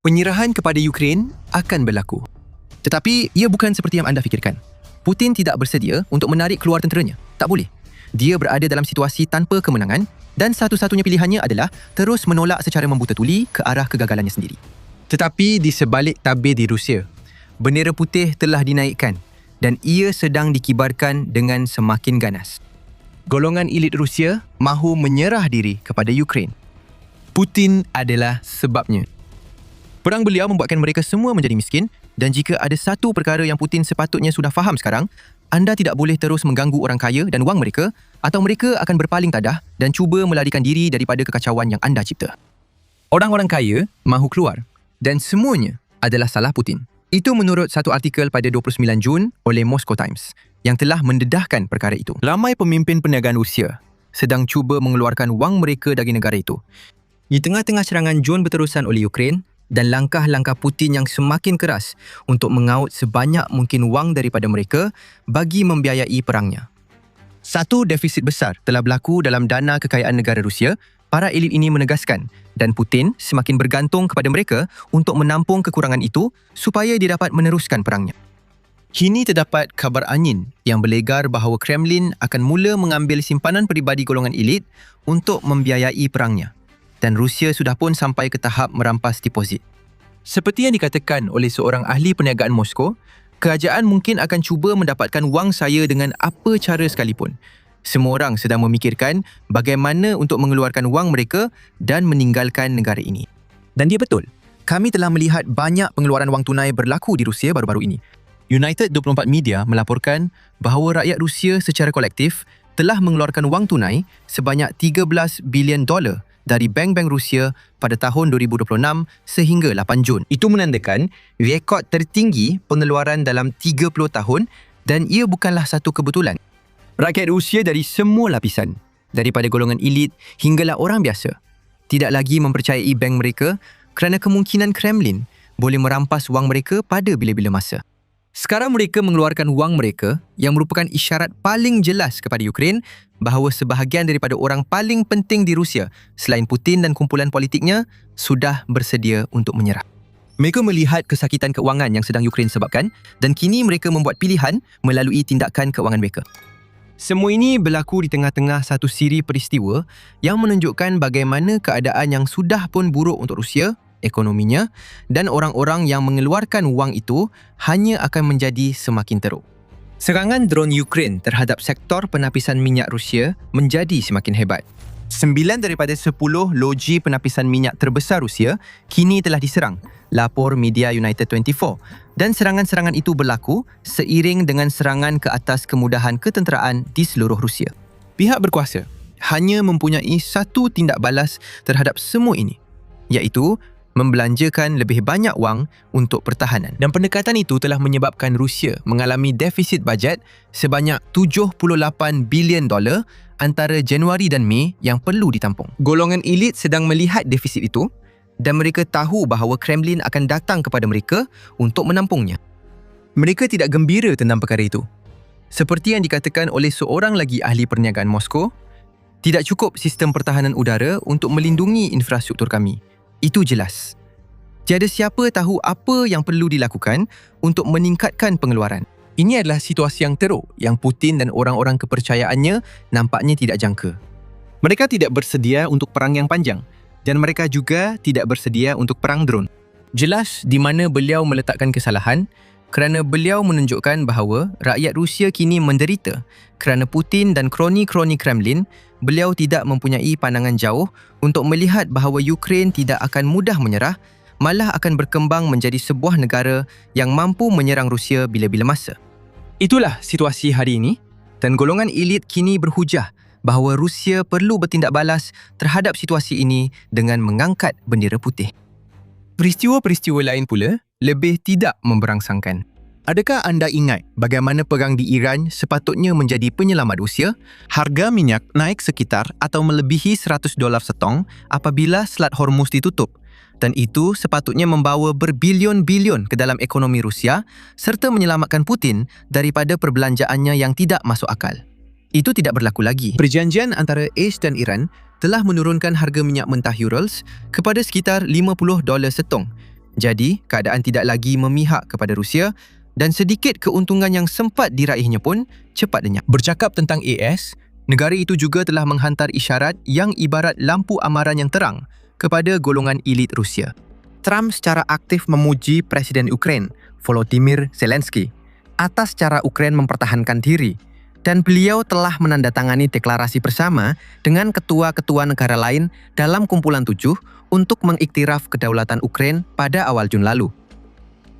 Penyerahan kepada Ukraine akan berlaku. Tetapi ia bukan seperti yang anda fikirkan. Putin tidak bersedia untuk menarik keluar tenteranya. Tak boleh. Dia berada dalam situasi tanpa kemenangan dan satu-satunya pilihannya adalah terus menolak secara membuta tuli ke arah kegagalannya sendiri. Tetapi di sebalik tabir di Rusia, bendera putih telah dinaikkan dan ia sedang dikibarkan dengan semakin ganas. Golongan elit Rusia mahu menyerah diri kepada Ukraine. Putin adalah sebabnya. Perang beliau membuatkan mereka semua menjadi miskin dan jika ada satu perkara yang Putin sepatutnya sudah faham sekarang, anda tidak boleh terus mengganggu orang kaya dan wang mereka atau mereka akan berpaling tadah dan cuba melarikan diri daripada kekacauan yang anda cipta. Orang-orang kaya mahu keluar dan semuanya adalah salah Putin. Itu menurut satu artikel pada 29 Jun oleh Moscow Times yang telah mendedahkan perkara itu. Ramai pemimpin perniagaan Rusia sedang cuba mengeluarkan wang mereka dari negara itu. Di tengah-tengah serangan Jun berterusan oleh Ukraine dan langkah-langkah Putin yang semakin keras untuk mengaut sebanyak mungkin wang daripada mereka bagi membiayai perangnya. Satu defisit besar telah berlaku dalam dana kekayaan negara Rusia, para elit ini menegaskan, dan Putin semakin bergantung kepada mereka untuk menampung kekurangan itu supaya dia dapat meneruskan perangnya. Kini terdapat kabar angin yang berlegar bahawa Kremlin akan mula mengambil simpanan peribadi golongan elit untuk membiayai perangnya. Dan Rusia sudah pun sampai ke tahap merampas deposit. Seperti yang dikatakan oleh seorang ahli perniagaan Moskow, kerajaan mungkin akan cuba mendapatkan wang saya dengan apa cara sekalipun. Semua orang sedang memikirkan bagaimana untuk mengeluarkan wang mereka dan meninggalkan negara ini. Dan dia betul. Kami telah melihat banyak pengeluaran wang tunai berlaku di Rusia baru-baru ini. United 24 Media melaporkan bahawa rakyat Rusia secara kolektif telah mengeluarkan wang tunai sebanyak $13 bilion dari bank-bank Rusia pada tahun 2026 sehingga 8 Jun. Itu menandakan rekod tertinggi pengeluaran dalam 30 tahun dan ia bukanlah satu kebetulan. Rakyat Rusia dari semua lapisan, daripada golongan elit hinggalah orang biasa, tidak lagi mempercayai bank mereka kerana kemungkinan Kremlin boleh merampas wang mereka pada bila-bila masa. Sekarang mereka mengeluarkan wang mereka yang merupakan isyarat paling jelas kepada Ukraine bahawa sebahagian daripada orang paling penting di Rusia selain Putin dan kumpulan politiknya sudah bersedia untuk menyerah. Mereka melihat kesakitan keuangan yang sedang Ukraine sebabkan dan kini mereka membuat pilihan melalui tindakan keuangan mereka. Semua ini berlaku di tengah-tengah satu siri peristiwa yang menunjukkan bagaimana keadaan yang sudah pun buruk untuk Rusia, ekonominya dan orang-orang yang mengeluarkan wang itu hanya akan menjadi semakin teruk. Serangan drone Ukraine terhadap sektor penapisan minyak Rusia menjadi semakin hebat. 9 daripada 10 loji penapisan minyak terbesar Rusia kini telah diserang, lapor media United 24. Dan serangan-serangan itu berlaku seiring dengan serangan ke atas kemudahan ketenteraan di seluruh Rusia. Pihak berkuasa hanya mempunyai satu tindak balas terhadap semua ini, iaitu membelanjakan lebih banyak wang untuk pertahanan. Dan pendekatan itu telah menyebabkan Rusia mengalami defisit bajet sebanyak $78 bilion antara Januari dan Mei yang perlu ditampung. Golongan elit sedang melihat defisit itu dan mereka tahu bahawa Kremlin akan datang kepada mereka untuk menampungnya. Mereka tidak gembira tentang perkara itu. Seperti yang dikatakan oleh seorang lagi ahli perniagaan Moskow, tidak cukup sistem pertahanan udara untuk melindungi infrastruktur kami. Itu jelas. Tiada siapa tahu apa yang perlu dilakukan untuk meningkatkan pengeluaran. Ini adalah situasi yang teruk yang Putin dan orang-orang kepercayaannya nampaknya tidak jangka. Mereka tidak bersedia untuk perang yang panjang dan mereka juga tidak bersedia untuk perang drone. Jelas di mana beliau meletakkan kesalahan kerana beliau menunjukkan bahawa rakyat Rusia kini menderita kerana Putin dan kroni-kroni Kremlin. Beliau tidak mempunyai pandangan jauh untuk melihat bahawa Ukraine tidak akan mudah menyerah, malah akan berkembang menjadi sebuah negara yang mampu menyerang Rusia bila-bila masa. Itulah situasi hari ini dan golongan elit kini berhujah bahawa Rusia perlu bertindak balas terhadap situasi ini dengan mengangkat bendera putih. Peristiwa-peristiwa lain pula lebih tidak memberangsangkan. Adakah anda ingat bagaimana perang di Iran sepatutnya menjadi penyelamat Rusia? Harga minyak naik sekitar atau melebihi $100 setong apabila Selat Hormuz ditutup. Dan itu sepatutnya membawa berbilion-bilion ke dalam ekonomi Rusia serta menyelamatkan Putin daripada perbelanjaannya yang tidak masuk akal. Itu tidak berlaku lagi. Perjanjian antara AIS dan Iran telah menurunkan harga minyak mentah Urals kepada sekitar $50 setong Jadi, keadaan tidak lagi memihak kepada Rusia dan sedikit keuntungan yang sempat diraihnya pun cepat lenyap. Bercakap tentang AS, negara itu juga telah menghantar isyarat yang ibarat lampu amaran yang terang kepada golongan elit Rusia. Trump secara aktif memuji Presiden Ukraine, Volodymyr Zelensky, atas cara Ukraine mempertahankan diri, dan beliau telah menandatangani deklarasi bersama dengan ketua-ketua negara lain dalam kumpulan 7 untuk mengiktiraf kedaulatan Ukraine pada awal Jun lalu.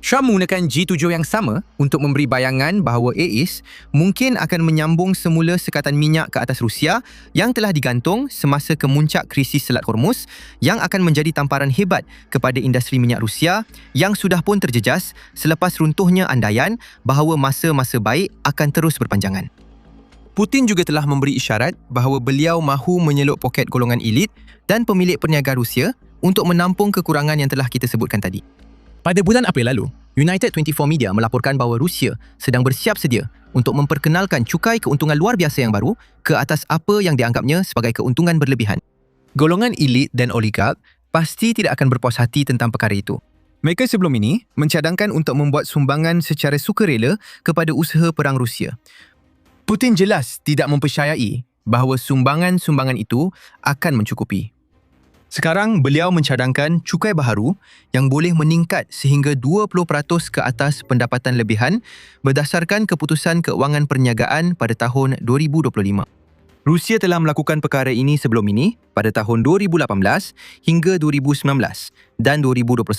Trump menggunakan G7 yang sama untuk memberi bayangan bahawa AIS mungkin akan menyambung semula sekatan minyak ke atas Rusia yang telah digantung semasa kemuncak krisis Selat Hormuz yang akan menjadi tamparan hebat kepada industri minyak Rusia yang sudah pun terjejas selepas runtuhnya andaian bahawa masa-masa baik akan terus berpanjangan. Putin juga telah memberi isyarat bahawa beliau mahu menyeluk poket golongan elit dan pemilik perniagaan Rusia untuk menampung kekurangan yang telah kita sebutkan tadi. Pada bulan April lalu, United 24 Media melaporkan bahawa Rusia sedang bersiap sedia untuk memperkenalkan cukai keuntungan luar biasa yang baru ke atas apa yang dianggapnya sebagai keuntungan berlebihan. Golongan elit dan oligark pasti tidak akan berpuas hati tentang perkara itu. Mereka sebelum ini mencadangkan untuk membuat sumbangan secara sukarela kepada usaha perang Rusia. Putin jelas tidak mempercayai bahawa sumbangan-sumbangan itu akan mencukupi. Sekarang beliau mencadangkan cukai baharu yang boleh meningkat sehingga 20% ke atas pendapatan lebihan berdasarkan keputusan keuangan perniagaan pada tahun 2025. Rusia telah melakukan perkara ini sebelum ini pada tahun 2018 hingga 2019 dan 2021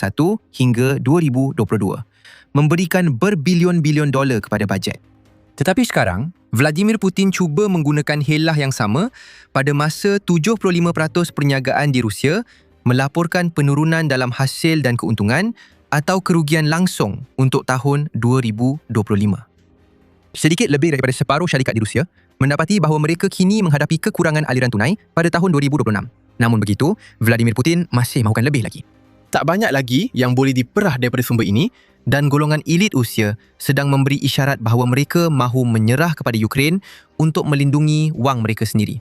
hingga 2022, memberikan berbilion-bilion dolar kepada bajet. Tetapi sekarang, Vladimir Putin cuba menggunakan helah yang sama pada masa 75% perniagaan di Rusia melaporkan penurunan dalam hasil dan keuntungan atau kerugian langsung untuk tahun 2025. Sedikit lebih daripada separuh syarikat di Rusia mendapati bahawa mereka kini menghadapi kekurangan aliran tunai pada tahun 2026. Namun begitu, Vladimir Putin masih mahukan lebih lagi. Tak banyak lagi yang boleh diperah daripada sumber ini dan golongan elit Rusia sedang memberi isyarat bahawa mereka mahu menyerah kepada Ukraine untuk melindungi wang mereka sendiri.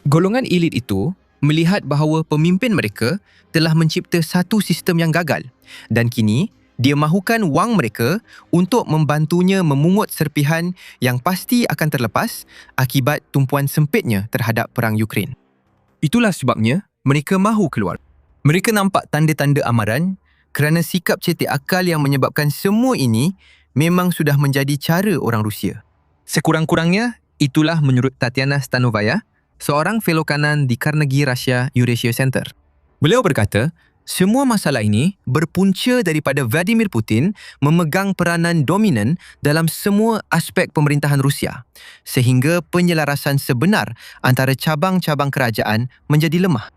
Golongan elit itu melihat bahawa pemimpin mereka telah mencipta satu sistem yang gagal dan kini dia mahukan wang mereka untuk membantunya memungut serpihan yang pasti akan terlepas akibat tumpuan sempitnya terhadap perang Ukraine. Itulah sebabnya mereka mahu keluar. Mereka nampak tanda-tanda amaran kerana sikap cetek akal yang menyebabkan semua ini memang sudah menjadi cara orang Rusia. Sekurang-kurangnya, itulah menurut Tatiana Stanovaya, seorang fellow kanan di Carnegie Russia Eurasia Center. Beliau berkata, semua masalah ini berpunca daripada Vladimir Putin memegang peranan dominan dalam semua aspek pemerintahan Rusia, sehingga penyelarasan sebenar antara cabang-cabang kerajaan menjadi lemah.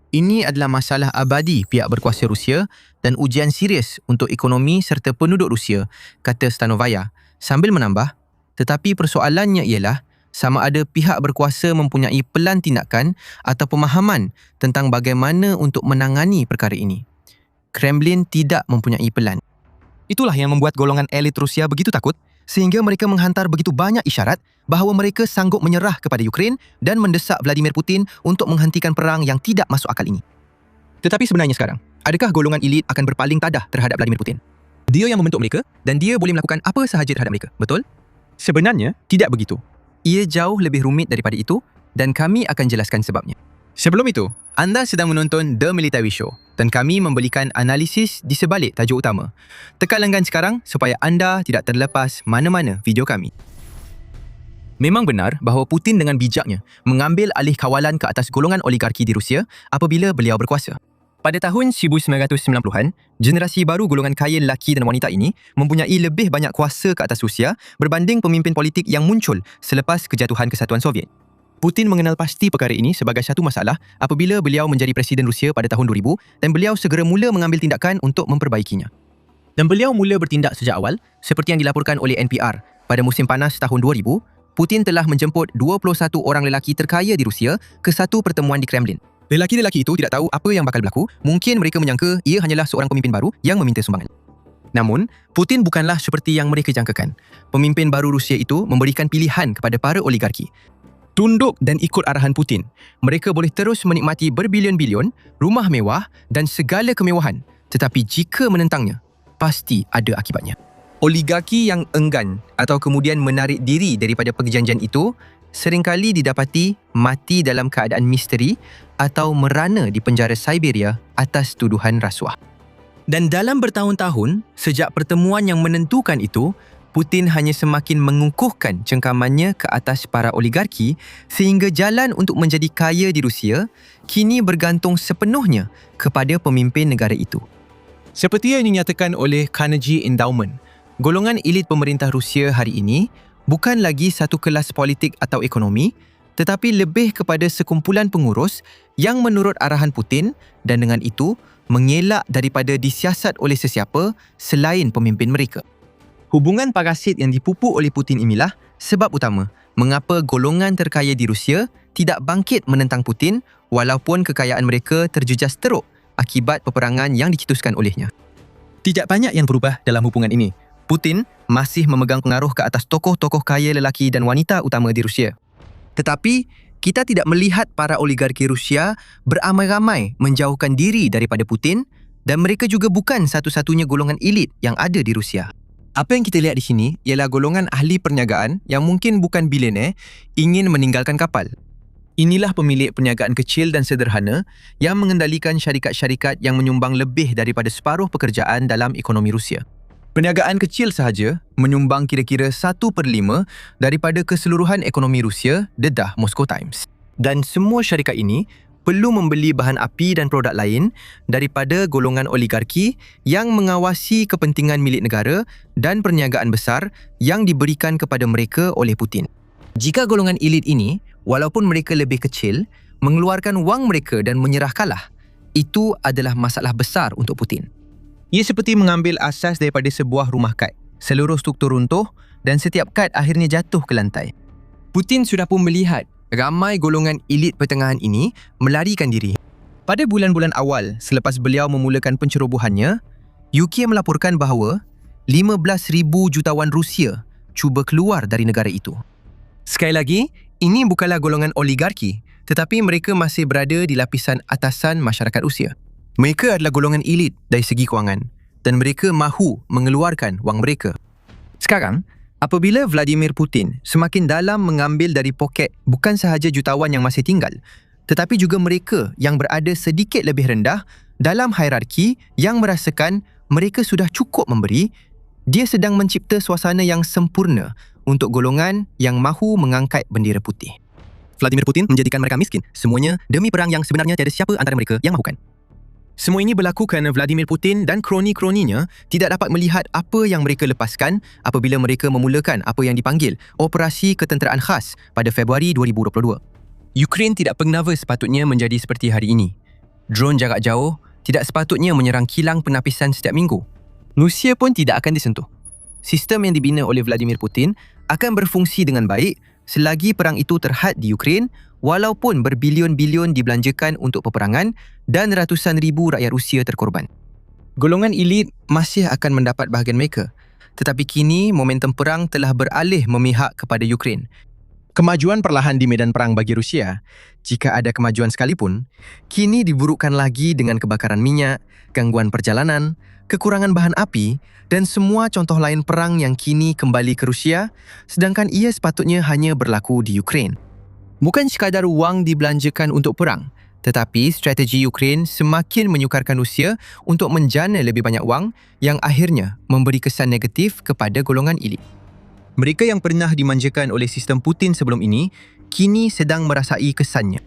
Ini adalah masalah abadi pihak berkuasa Rusia dan ujian serius untuk ekonomi serta penduduk Rusia, kata Stanovaya, sambil menambah, tetapi persoalannya ialah sama ada pihak berkuasa mempunyai pelan tindakan atau pemahaman tentang bagaimana untuk menangani perkara ini. Kremlin tidak mempunyai pelan. Itulah yang membuat golongan elit Rusia begitu takut sehingga mereka menghantar begitu banyak isyarat bahawa mereka sanggup menyerah kepada Ukraine dan mendesak Vladimir Putin untuk menghentikan perang yang tidak masuk akal ini. Tetapi sebenarnya sekarang, adakah golongan elit akan berpaling tadah terhadap Vladimir Putin? Dia yang membentuk mereka dan dia boleh melakukan apa sahaja terhadap mereka, betul? Sebenarnya, tidak begitu. Ia jauh lebih rumit daripada itu dan kami akan jelaskan sebabnya. Sebelum itu, anda sedang menonton The Military Show dan kami memberikan analisis di sebalik tajuk utama. Tekan langgan sekarang supaya anda tidak terlepas mana-mana video kami. Memang benar bahawa Putin dengan bijaknya mengambil alih kawalan ke atas golongan oligarki di Rusia apabila beliau berkuasa. Pada tahun 1990-an, generasi baru golongan kaya lelaki dan wanita ini mempunyai lebih banyak kuasa ke atas Rusia berbanding pemimpin politik yang muncul selepas kejatuhan Kesatuan Soviet. Putin mengenal pasti perkara ini sebagai satu masalah apabila beliau menjadi Presiden Rusia pada tahun 2000 dan beliau segera mula mengambil tindakan untuk memperbaikinya. Dan beliau mula bertindak sejak awal seperti yang dilaporkan oleh NPR. Pada musim panas tahun 2000, Putin telah menjemput 21 orang lelaki terkaya di Rusia ke satu pertemuan di Kremlin. Lelaki-lelaki itu tidak tahu apa yang bakal berlaku. Mungkin mereka menyangka ia hanyalah seorang pemimpin baru yang meminta sumbangan. Namun, Putin bukanlah seperti yang mereka jangkakan. Pemimpin baru Rusia itu memberikan pilihan kepada para oligarki. Tunduk dan ikut arahan Putin. Mereka boleh terus menikmati berbilion-bilion, rumah mewah dan segala kemewahan Tetapi jika menentangnya, pasti ada akibatnya. Oligarki yang enggan atau kemudian menarik diri daripada perjanjian itu seringkali didapati mati dalam keadaan misteri atau merana di penjara Siberia atas tuduhan rasuah. Dan dalam bertahun-tahun, sejak pertemuan yang menentukan itu, Putin hanya semakin mengukuhkan cengkamannya ke atas para oligarki sehingga jalan untuk menjadi kaya di Rusia kini bergantung sepenuhnya kepada pemimpin negara itu. Seperti yang dinyatakan oleh Carnegie Endowment, golongan elit pemerintah Rusia hari ini bukan lagi satu kelas politik atau ekonomi, tetapi lebih kepada sekumpulan pengurus yang menurut arahan Putin dan dengan itu mengelak daripada disiasat oleh sesiapa selain pemimpin mereka. Hubungan parasit yang dipupuk oleh Putin inilah sebab utama mengapa golongan terkaya di Rusia tidak bangkit menentang Putin walaupun kekayaan mereka terjejas teruk akibat peperangan yang dicetuskan olehnya. Tidak banyak yang berubah dalam hubungan ini. Putin masih memegang pengaruh ke atas tokoh-tokoh kaya lelaki dan wanita utama di Rusia. Tetapi, kita tidak melihat para oligarki Rusia beramai-ramai menjauhkan diri daripada Putin dan mereka juga bukan satu-satunya golongan elit yang ada di Rusia. Apa yang kita lihat di sini ialah golongan ahli perniagaan yang mungkin bukan bilioner ingin meninggalkan kapal. Inilah pemilik perniagaan kecil dan sederhana yang mengendalikan syarikat-syarikat yang menyumbang lebih daripada separuh pekerjaan dalam ekonomi Rusia. Perniagaan kecil sahaja menyumbang kira-kira 1/5 daripada keseluruhan ekonomi Rusia, dedah Moscow Times. Dan semua syarikat ini perlu membeli bahan api dan produk lain daripada golongan oligarki yang mengawasi kepentingan milik negara dan perniagaan besar yang diberikan kepada mereka oleh Putin. Jika golongan elit ini, walaupun mereka lebih kecil, mengeluarkan wang mereka dan menyerah kalah, itu adalah masalah besar untuk Putin. Ia seperti mengambil asas daripada sebuah rumah kad. Seluruh struktur runtuh dan setiap kad akhirnya jatuh ke lantai. Putin sudah pun melihat ramai golongan elit pertengahan ini melarikan diri. Pada bulan-bulan awal selepas beliau memulakan pencerobohannya, UK melaporkan bahawa 15,000 jutawan Rusia cuba keluar dari negara itu. Sekali lagi, ini bukanlah golongan oligarki, tetapi mereka masih berada di lapisan atasan masyarakat Rusia. Mereka adalah golongan elit dari segi kewangan dan mereka mahu mengeluarkan wang mereka. Sekarang, apabila Vladimir Putin semakin dalam mengambil dari poket bukan sahaja jutawan yang masih tinggal, tetapi juga mereka yang berada sedikit lebih rendah dalam hierarki yang merasakan mereka sudah cukup memberi, dia sedang mencipta suasana yang sempurna untuk golongan yang mahu mengangkat bendera putih. Vladimir Putin menjadikan mereka miskin, semuanya demi perang yang sebenarnya tiada siapa antara mereka yang mahukan. Semua ini berlaku kerana Vladimir Putin dan kroni-kroninya tidak dapat melihat apa yang mereka lepaskan apabila mereka memulakan apa yang dipanggil Operasi Ketenteraan Khas pada Februari 2022. Ukraine tidak pengnawa sepatutnya menjadi seperti hari ini. Drone jarak jauh tidak sepatutnya menyerang kilang penapisan setiap minggu. Rusia pun tidak akan disentuh. Sistem yang dibina oleh Vladimir Putin akan berfungsi dengan baik selagi perang itu terhad di Ukraine walaupun berbilion-bilion dibelanjakan untuk peperangan dan ratusan ribu rakyat Rusia terkorban. Golongan elit masih akan mendapat bahagian mereka, tetapi kini momentum perang telah beralih memihak kepada Ukraine. Kemajuan perlahan di medan perang bagi Rusia, jika ada kemajuan sekalipun, kini diburukkan lagi dengan kebakaran minyak, gangguan perjalanan, kekurangan bahan api dan semua contoh lain perang yang kini kembali ke Rusia, sedangkan ia sepatutnya hanya berlaku di Ukraine. Bukan sekadar wang dibelanjakan untuk perang, tetapi strategi Ukraine semakin menyukarkan Rusia untuk menjana lebih banyak wang yang akhirnya memberi kesan negatif kepada golongan elit. Mereka yang pernah dimanjakan oleh sistem Putin sebelum ini, kini sedang merasai kesannya.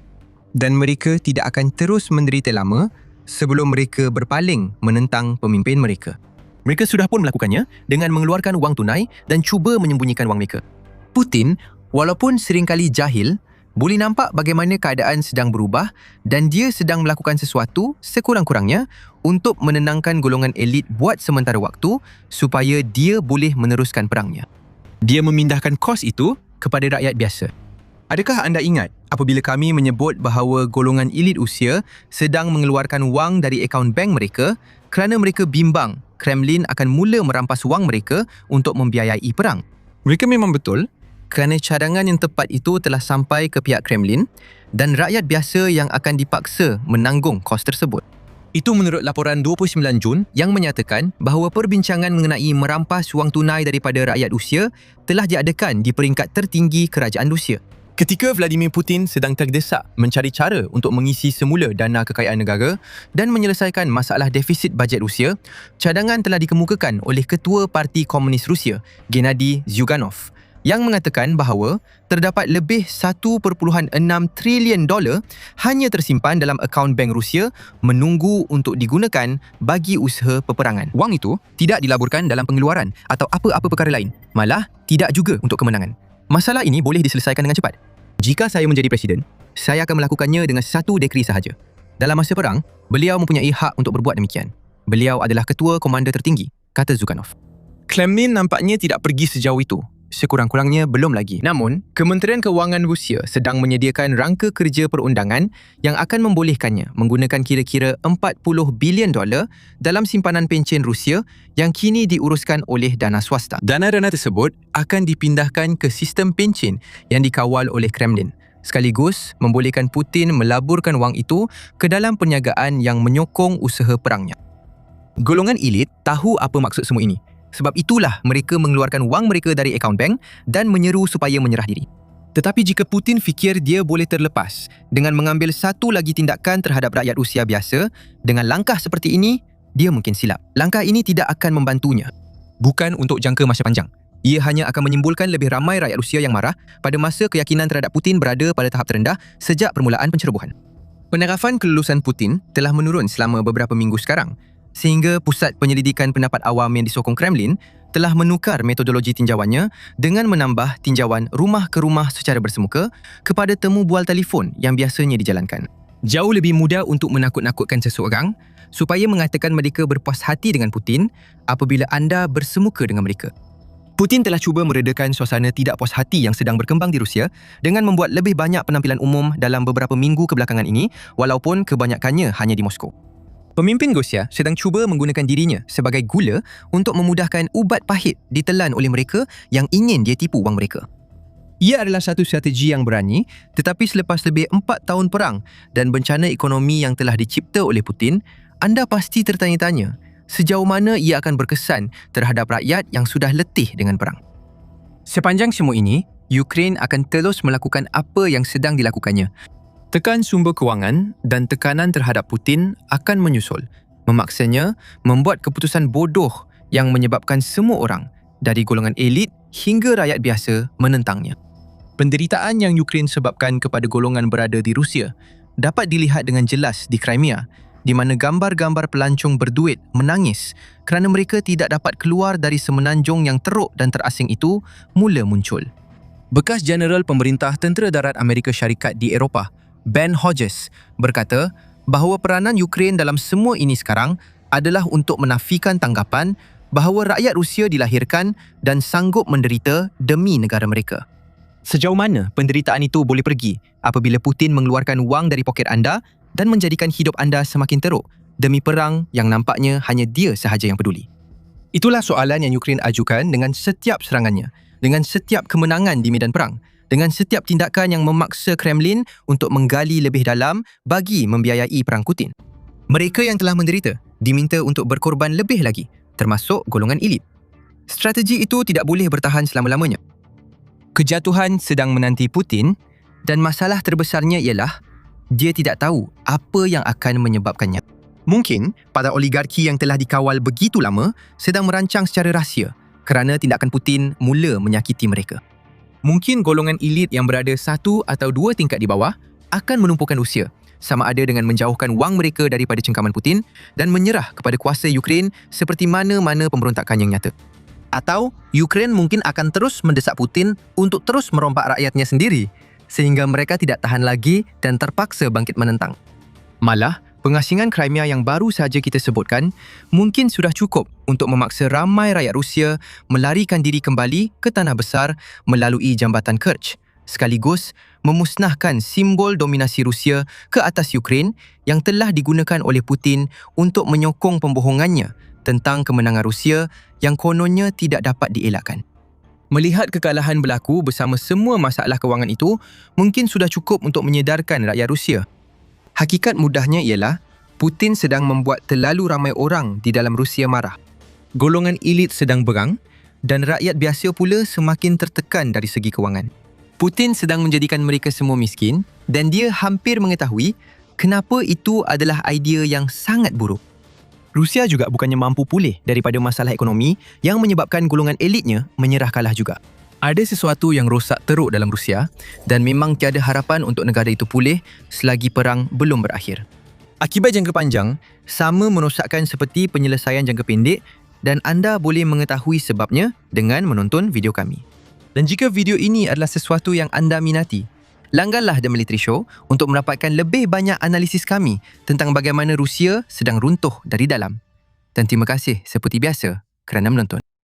Dan mereka tidak akan terus menderita lama sebelum mereka berpaling menentang pemimpin mereka. Mereka sudah pun melakukannya dengan mengeluarkan wang tunai dan cuba menyembunyikan wang mereka. Putin, walaupun seringkali jahil, boleh nampak bagaimana keadaan sedang berubah dan dia sedang melakukan sesuatu sekurang-kurangnya untuk menenangkan golongan elit buat sementara waktu supaya dia boleh meneruskan perangnya. Dia memindahkan kos itu kepada rakyat biasa. Adakah anda ingat apabila kami menyebut bahawa golongan elit Rusia sedang mengeluarkan wang dari akaun bank mereka kerana mereka bimbang Kremlin akan mula merampas wang mereka untuk membiayai perang? Mereka memang betul kerana cadangan yang tepat itu telah sampai ke pihak Kremlin dan rakyat biasa yang akan dipaksa menanggung kos tersebut. Itu menurut laporan 29 Jun yang menyatakan bahawa perbincangan mengenai merampas wang tunai daripada rakyat Rusia telah diadakan di peringkat tertinggi kerajaan Rusia. Ketika Vladimir Putin sedang terdesak mencari cara untuk mengisi semula dana kekayaan negara dan menyelesaikan masalah defisit bajet Rusia, cadangan telah dikemukakan oleh Ketua Parti Komunis Rusia, Gennady Zyuganov, yang mengatakan bahawa terdapat lebih $1.6 trilion hanya tersimpan dalam akaun bank Rusia menunggu untuk digunakan bagi usaha peperangan. Wang itu tidak dilaburkan dalam pengeluaran atau apa-apa perkara lain, malah tidak juga untuk kemenangan. Masalah ini boleh diselesaikan dengan cepat. Jika saya menjadi presiden, saya akan melakukannya dengan satu dekri sahaja. Dalam masa perang, beliau mempunyai hak untuk berbuat demikian. Beliau adalah ketua komander tertinggi, kata Zyuganov. Kremlin nampaknya tidak pergi sejauh itu. Sekurang-kurangnya belum lagi. Namun, Kementerian Kewangan Rusia sedang menyediakan rangka kerja perundangan yang akan membolehkannya menggunakan kira-kira $40 bilion dalam simpanan pencen Rusia yang kini diuruskan oleh dana swasta. Dana-dana tersebut akan dipindahkan ke sistem pencen yang dikawal oleh Kremlin, sekaligus membolehkan Putin melaburkan wang itu ke dalam perniagaan yang menyokong usaha perangnya. Golongan elit tahu apa maksud semua ini. Sebab itulah mereka mengeluarkan wang mereka dari akaun bank dan menyeru supaya menyerah diri. Tetapi jika Putin fikir dia boleh terlepas dengan mengambil satu lagi tindakan terhadap rakyat Rusia biasa dengan langkah seperti ini, dia mungkin silap. Langkah ini tidak akan membantunya. Bukan untuk jangka masa panjang. Ia hanya akan menimbulkan lebih ramai rakyat Rusia yang marah pada masa keyakinan terhadap Putin berada pada tahap terendah sejak permulaan pencerobohan. Penarafan kelulusan Putin telah menurun selama beberapa minggu sekarang, sehingga Pusat Penyelidikan Pendapat Awam yang disokong Kremlin telah menukar metodologi tinjauannya dengan menambah tinjauan rumah ke rumah secara bersemuka kepada temu bual telefon yang biasanya dijalankan. Jauh lebih mudah untuk menakut-nakutkan seseorang supaya mengatakan mereka berpuas hati dengan Putin apabila anda bersemuka dengan mereka. Putin telah cuba meredakan suasana tidak puas hati yang sedang berkembang di Rusia dengan membuat lebih banyak penampilan umum dalam beberapa minggu kebelakangan ini, walaupun kebanyakannya hanya di Moskow. Pemimpin Rusia sedang cuba menggunakan dirinya sebagai gula untuk memudahkan ubat pahit ditelan oleh mereka yang ingin dia tipu wang mereka. Ia adalah satu strategi yang berani, tetapi selepas lebih 4 tahun perang dan bencana ekonomi yang telah dicipta oleh Putin, anda pasti tertanya-tanya sejauh mana ia akan berkesan terhadap rakyat yang sudah letih dengan perang. Sepanjang semua ini, Ukraine akan terus melakukan apa yang sedang dilakukannya. Tekan sumber kewangan dan tekanan terhadap Putin akan menyusul, memaksanya membuat keputusan bodoh yang menyebabkan semua orang, dari golongan elit hingga rakyat biasa, menentangnya. Penderitaan yang Ukraine sebabkan kepada golongan berada di Rusia dapat dilihat dengan jelas di Crimea, di mana gambar-gambar pelancong berduit menangis kerana mereka tidak dapat keluar dari semenanjung yang teruk dan terasing itu mula muncul. Bekas Jeneral Pemerintah Tentera Darat Amerika Syarikat di Eropah, Ben Hodges, berkata bahawa peranan Ukraine dalam semua ini sekarang adalah untuk menafikan tanggapan bahawa rakyat Rusia dilahirkan dan sanggup menderita demi negara mereka. Sejauh mana penderitaan itu boleh pergi apabila Putin mengeluarkan wang dari poket anda dan menjadikan hidup anda semakin teruk demi perang yang nampaknya hanya dia sahaja yang peduli? Itulah soalan yang Ukraine ajukan dengan setiap serangannya, dengan setiap kemenangan di medan perang, dengan setiap tindakan yang memaksa Kremlin untuk menggali lebih dalam bagi membiayai perang Putin. Mereka yang telah menderita diminta untuk berkorban lebih lagi, termasuk golongan elit. Strategi itu tidak boleh bertahan selama-lamanya. Kejatuhan sedang menanti Putin dan masalah terbesarnya ialah dia tidak tahu apa yang akan menyebabkannya. Mungkin para oligarki yang telah dikawal begitu lama sedang merancang secara rahsia kerana tindakan Putin mula menyakiti mereka. Mungkin golongan elit yang berada 1 atau 2 tingkat di bawah akan menumpukan Rusia, sama ada dengan menjauhkan wang mereka daripada cengkaman Putin dan menyerah kepada kuasa Ukraine seperti mana-mana pemberontakan yang nyata. Atau Ukraine mungkin akan terus mendesak Putin untuk terus merompak rakyatnya sendiri sehingga mereka tidak tahan lagi dan terpaksa bangkit menentang. Malah, pengasingan Crimea yang baru saja kita sebutkan mungkin sudah cukup untuk memaksa ramai rakyat Rusia melarikan diri kembali ke tanah besar melalui jambatan Kerch, sekaligus memusnahkan simbol dominasi Rusia ke atas Ukraine yang telah digunakan oleh Putin untuk menyokong pembohongannya tentang kemenangan Rusia yang kononnya tidak dapat dielakkan. Melihat kekalahan berlaku bersama semua masalah kewangan itu mungkin sudah cukup untuk menyedarkan rakyat Rusia. Hakikat mudahnya ialah Putin sedang membuat terlalu ramai orang di dalam Rusia marah. Golongan elit sedang berang dan rakyat biasa pula semakin tertekan dari segi kewangan. Putin sedang menjadikan mereka semua miskin dan dia hampir mengetahui kenapa itu adalah idea yang sangat buruk. Rusia juga bukannya mampu pulih daripada masalah ekonomi yang menyebabkan golongan elitnya menyerah kalah juga. Ada sesuatu yang rosak teruk dalam Rusia dan memang tiada harapan untuk negara itu pulih selagi perang belum berakhir. Akibat jangka panjang Sama merosakkan seperti penyelesaian jangka pendek dan anda boleh mengetahui sebabnya dengan menonton video kami. Dan jika video ini adalah sesuatu yang anda minati, langganlah The Military Show untuk mendapatkan lebih banyak analisis kami tentang bagaimana Rusia sedang runtuh dari dalam. Dan terima kasih seperti biasa kerana menonton.